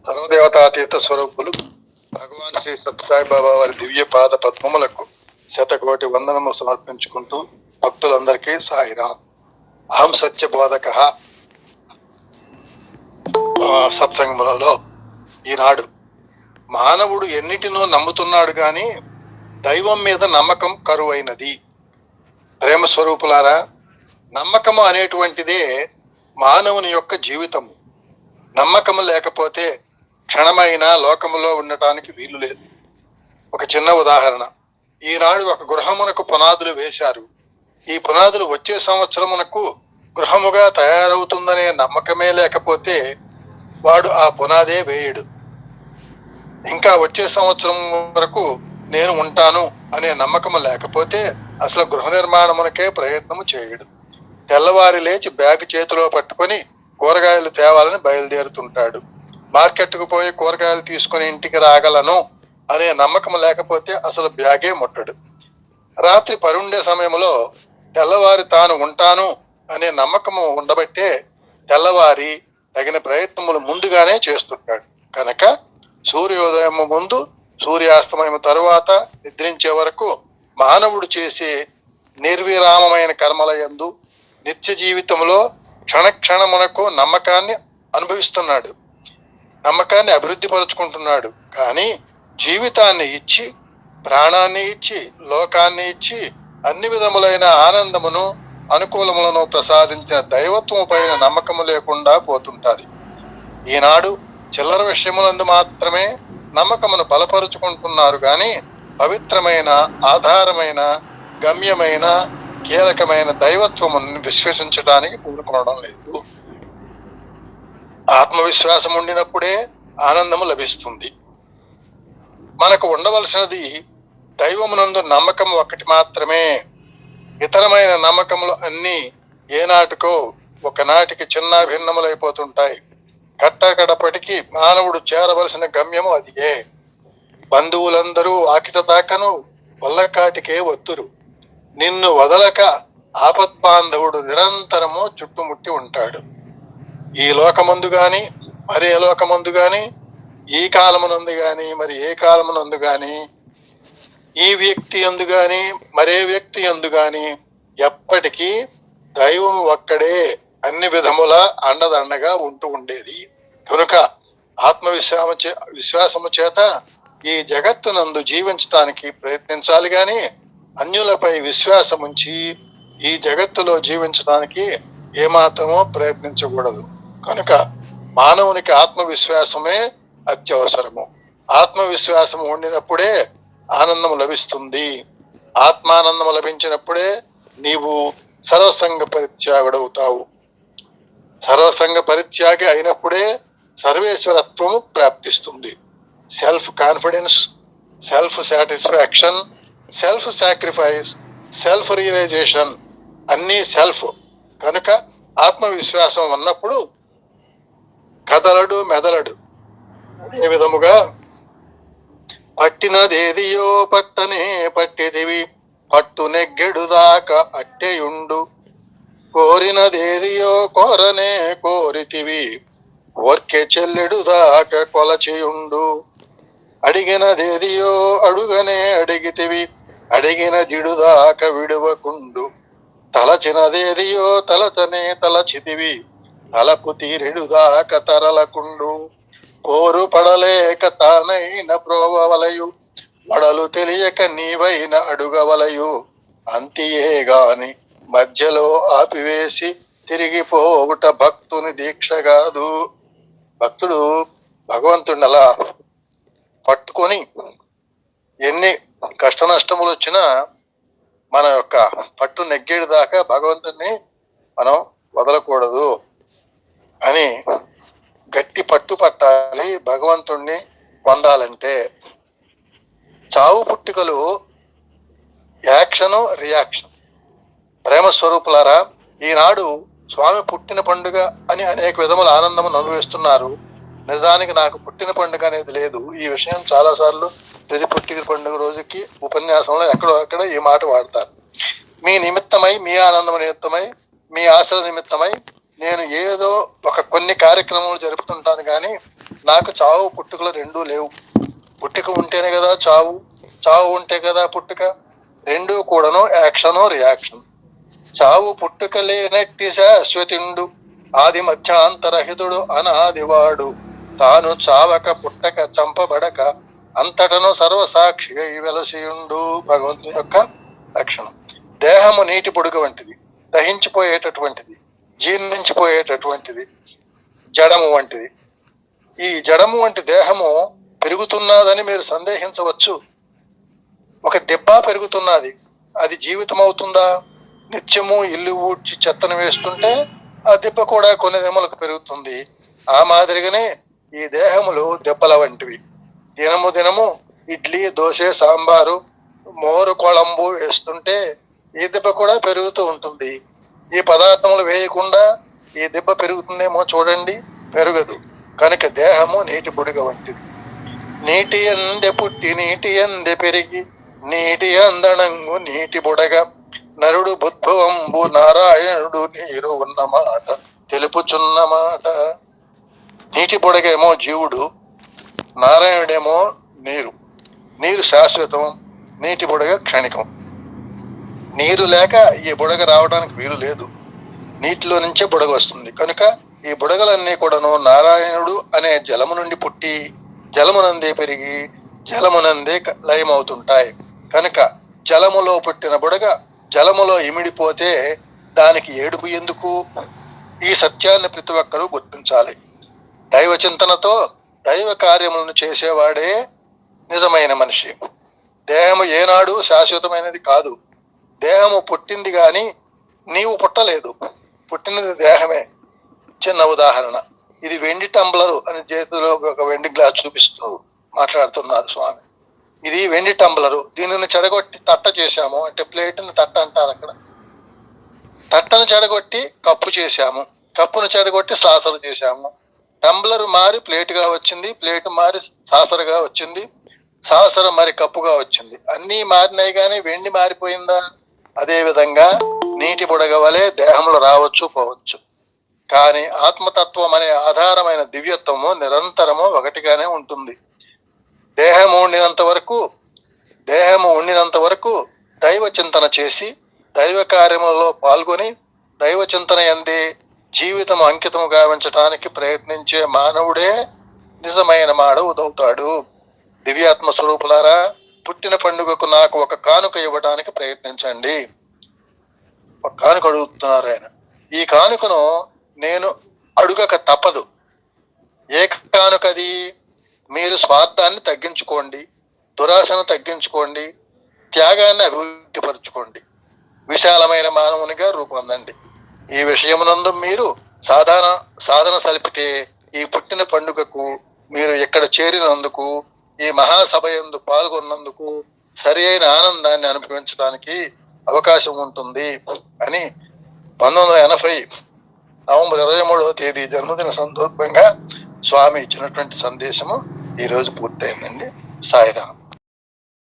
సర్వదేవతాతీత స్వరూపులు భగవాన్ శ్రీ సత్యసాయిబాబా వారి దివ్య పాద పద్మములకు శతకోటి వందనము సమర్పించుకుంటూ భక్తులందరికీ సాయిరాం. అహం సత్య బోధక సత్సంగములలో ఈనాడు మానవుడు ఎన్నిటినో నమ్ముతున్నాడు గాని దైవం మీద నమ్మకం కరువైనది. ప్రేమ స్వరూపులారా, నమ్మకము అనేటువంటిదే మానవుని యొక్క జీవితము. నమ్మకము లేకపోతే క్షణమైన లోకములో ఉండటానికి వీలు లేదు. ఒక చిన్న ఉదాహరణ, ఈనాడు ఒక గృహమునకు పునాదులు వేశారు. ఈ పునాదులు వచ్చే సంవత్సరమునకు గృహముగా తయారవుతుందనే నమ్మకమే లేకపోతే వాడు ఆ పునాదే వేయడు. ఇంకా వచ్చే సంవత్సరం వరకు నేను ఉంటాను అనే నమ్మకము లేకపోతే అసలు గృహ నిర్మాణమునకే ప్రయత్నము చేయడు. తెల్లవారి లేచి బ్యాగ్ చేతిలో పట్టుకొని కూరగాయలు తేవాలని బయలుదేరుతుంటాడు. మార్కెట్కు పోయి కూరగాయలు తీసుకుని ఇంటికి రాగలను అనే నమ్మకం లేకపోతే అసలు బ్యాగే ముట్టడు. రాత్రి పరుండే సమయంలో తెల్లవారి తాను ఉంటాను అనే నమ్మకము ఉండబట్టే తెల్లవారి తగిన ప్రయత్నములు ముందుగానే చేస్తుంటాడు. కనుక సూర్యోదయం ముందు, సూర్యాస్తమయం తరువాత నిద్రించే వరకు మానవుడు చేసే నిర్విరామమైన కర్మల యందు నిత్య జీవితంలో క్షణక్షణమునకు నమ్మకాన్ని అనుభవిస్తున్నాడు, నమ్మకాన్ని అభివృద్ధి పరుచుకుంటున్నాడు. కానీ జీవితాన్ని ఇచ్చి, ప్రాణాన్ని ఇచ్చి, లోకాన్ని ఇచ్చి అన్ని విధములైన ఆనందమును, అనుకూలములను ప్రసాదించిన దైవత్వము పైన నమ్మకము లేకుండా పోతుంటాది. ఈనాడు చిల్లర విషయములందు మాత్రమే నమ్మకమును బలపరుచుకుంటున్నారు కానీ పవిత్రమైన, ఆధారమైన, గమ్యమైన, కీలకమైన దైవత్వమును విశ్వసించడానికి పూనుకోవడం లేదు. ఆత్మవిశ్వాసం ఉండినప్పుడే ఆనందము లభిస్తుంది. మనకు ఉండవలసినది దైవమునందు నమ్మకం ఒకటి మాత్రమే. ఇతరమైన నమ్మకములు అన్నీ ఏనాటికో ఒకనాటికి చిన్న భిన్నములైపోతుంటాయి. కట్టకడపటికి మానవుడు చేరవలసిన గమ్యము అదియే. బంధువులందరూ వాకిట దాకను వల్లకాటికే వత్తురు. నిన్ను వదలక ఆపద్బాంధవుడు నిరంతరము చుట్టుముట్టి ఉంటాడు. ఈ లోకమందు గాని, మరే లోకమందు గాని, ఈ కాలమునందు గాని, మరి ఏ కాలమునందు గాని, ఈ వ్యక్తి యందు గాని, మరే వ్యక్తి యందు గాని ఎప్పటికీ దైవం ఒక్కడే అన్ని విధముల అండదండగా ఉంటూ ఉండేది. కనుక విశ్వాసము చేత ఈ జగత్తునందు జీవించడానికి ప్రయత్నించాలి గాని అన్యులపై విశ్వాసం ఉంచి ఈ జగత్తులో జీవించడానికి ఏమాత్రమో ప్రయత్నించకూడదు. కనుక మానవునికి ఆత్మవిశ్వాసమే అత్యవసరము. ఆత్మవిశ్వాసం ఉండినప్పుడే ఆనందము లభిస్తుంది. ఆత్మానందము లభించినప్పుడే నీవు సర్వసంగ పరిత్యాగుడవుతావు. సర్వసంగ పరిత్యాగి అయినప్పుడే సర్వేశ్వరత్వము ప్రాప్తిస్తుంది. Self confidence, self satisfaction, self sacrifice, self realisation అన్నీ సెల్ఫ్. కనుక ఆత్మవిశ్వాసం ఉన్నప్పుడు కదలడు, మెదలడు. అదే విధముగా పట్టినదేదియో పట్టనే పట్టిదివి, పట్టు నెగ్గెడు దాకా అట్టెయుండు. కోరినదేదియో కోరనే కోరితివి, కోర్కె చెల్లెడు దాకా కొలచియుండు. అడిగినదేదియో అడుగనే అడిగితివి, అడిగిన జిడుదాక విడువకుండు. తలచినదేదియో తలచనే తలచితివి, తలపు తీరెడుదాక తరలకుండు. పోరు పడలేక తానైన ప్రోవలయు, వడలు తెలియక నీవైన అడుగవలయు. అంతియే గాని మధ్యలో ఆపివేసి తిరిగిపోవుట భక్తుని దీక్ష కాదు. భక్తుడు భగవంతుడిని అలా పట్టుకొని ఎన్ని కష్ట నష్టములు వచ్చినా మన యొక్క పట్టు నెగ్గేడు దాకా భగవంతుడిని మనం వదలకూడదు అని గట్టి పట్టు పట్టాలి. భగవంతుణ్ణి పొందాలంటే చావు పుట్టుకలు యాక్షను, రియాక్షన్. ప్రేమ స్వరూపులారా, ఈనాడు స్వామి పుట్టిన పండుగ అని అనేక విధముల ఆనందమును అనుభవిస్తున్నారు. నిజానికి నాకు పుట్టిన పండుగ అనేది లేదు. ఈ విషయం చాలాసార్లు ప్రతి పుట్టిన పండుగ రోజుకి ఉపన్యాసంలో ఎక్కడో అక్కడ ఈ మాట వాడతారు. మీ నిమిత్తమై, మీ ఆనందం నిమిత్తమై, మీ ఆశల నిమిత్తమై నేను ఏదో కొన్ని కార్యక్రమాలు జరుపుతుంటాను కానీ నాకు చావు పుట్టుకలు రెండూ లేవు. పుట్టుక ఉంటేనే కదా చావు, చావు ఉంటే కదా పుట్టుక. రెండూ కూడాను యాక్షను రియాక్షన్. చావు పుట్టుక లేనట్టి శాశ్వతిండు, ఆది మధ్యాంతరహితుడు అనాదివాడు, తాను చావక పుట్టక చంపబడక అంతటను సర్వసాక్షిగా వెలసియుండు. భగవంతుని యొక్క లక్షణం. దేహము నీటి పొడుగు వంటిది, దహించిపోయేటటువంటిది, జీర్ణించిపోయేటటువంటిది, జడము వంటిది. ఈ జడము వంటి దేహము పెరుగుతున్నదని మీరు సందేహించవచ్చు. ఒక దెబ్బ పెరుగుతున్నది, అది జీవితం అవుతుందా? నిత్యము ఇల్లు ఊడ్చి చెత్తను వేస్తుంటే ఆ దెబ్బ కూడా కొన్ని దెమ్మలకు పెరుగుతుంది. ఆ మాదిరిగానే ఈ దేహములు దెబ్బల వంటివి. దినము దినము ఇడ్లీ, దోశ, సాంబారు, మోరు, కొళంబు వేస్తుంటే ఈ దెబ్బ కూడా పెరుగుతూ ఉంటుంది. ఈ పదార్థములు వేయకుండా ఈ దెబ్బ పెరుగుతుందేమో చూడండి, పెరగదు. కనుక దేహము నీటి బుడగ వంటిది. నీటి అందె పుట్టి నీటి అందె పెరిగి నీటి అందణంగు నీటి బుడగ, నరుడు బుద్భవంబు నారాయణుడు నీరు ఉన్నమాట తెలుపుచున్నమాట. నీటి బుడగేమో జీవుడు, నారాయణుడేమో నీరు. నీరు శాశ్వతం, నీటి బుడగ క్షణికం. నీరు లేక ఈ బుడగ రావడానికి వీలు లేదు. నీటిలో నుంచే బుడగ వస్తుంది. కనుక ఈ బుడగలన్నీ కూడాను నారాయణుడు అనే జలము నుండి పుట్టి జలమునందే పెరిగి జలమునందే లయమవుతుంటాయి. కనుక జలములో పుట్టిన బుడగ జలములో ఇమిడిపోతే దానికి ఏడుపు ఎందుకు? ఈ సత్యాన్ని ప్రతి ఒక్కరూ గుర్తించాలి. దైవ చింతనతో దైవ కార్యములను చేసేవాడే నిజమైన మనిషి. దేహము ఏనాడు శాశ్వతమైనది కాదు. దేహము పుట్టింది గాని నీవు పుట్టలేదు. పుట్టినది దేహమే. చిన్న ఉదాహరణ, ఇది వెండి టంబ్లరు అని చేతిలో ఒక వెండి గ్లాస్ చూపిస్తూ మాట్లాడుతున్నారు స్వామి. ఇది వెండి టంబ్లరు, దీనిని చెడగొట్టి తట్ట చేశాము అంటే ప్లేట్ని తట్ట అంటారు అక్కడ. తట్టను చెడగొట్టి కప్పు చేశాము, కప్పును చెడగొట్టి సాసరు చేశాము. టంబ్లర్ మారి ప్లేట్గా వచ్చింది, ప్లేట్ మారి సాసరుగా వచ్చింది, సాసరు మరి కప్పుగా వచ్చింది. అన్నీ మారినాయి కానీ వెండి మారిపోయిందా? అదే విధంగా నీటి బుడగ వలె దేహంలో రావచ్చు పోవచ్చు, కానీ ఆత్మతత్వం అనే ఆధారమైన దివ్యత్వము నిరంతరము ఒకటిగానే ఉంటుంది. దేహము ఉండినంత వరకు దైవ చింతన చేసి దైవ కార్యములలో పాల్గొని దైవ చింతన యందే జీవితం అంకితము గావించటానికి ప్రయత్నించే మానవుడే నిజమైన మానవుడవుతాడు. దివ్యాత్మ స్వరూపులారా, పుట్టిన పండుగకు నాకు ఒక కానుక ఇవ్వడానికి ప్రయత్నించండి. ఒక కానుక అడుగుతున్నారు ఆయన. ఈ కానుకను నేను అడుగక తప్పదు. ఏ కానుకది? మీరు స్వార్థాన్ని తగ్గించుకోండి, దురాశను తగ్గించుకోండి, త్యాగాన్ని అభివృద్ధిపరచుకోండి, విశాలమైన మానవునిగా రూపొందండి. ఈ విషయమునందు మీరు సాధన సలిపితే ఈ పుట్టిన పండుగకు మీరు ఇక్కడ చేరినందుకు, ఈ మహాసభ యందు పాల్గొన్నందుకు సరి అయిన ఆనందాన్ని అనుభవించడానికి అవకాశం ఉంటుంది అని 1980 నవంబర్ 23వ తేదీ జన్మదిన సందర్భంగా స్వామి ఇచ్చినటువంటి సందేశము ఈరోజు పూర్తయిందండి. సాయిరాం.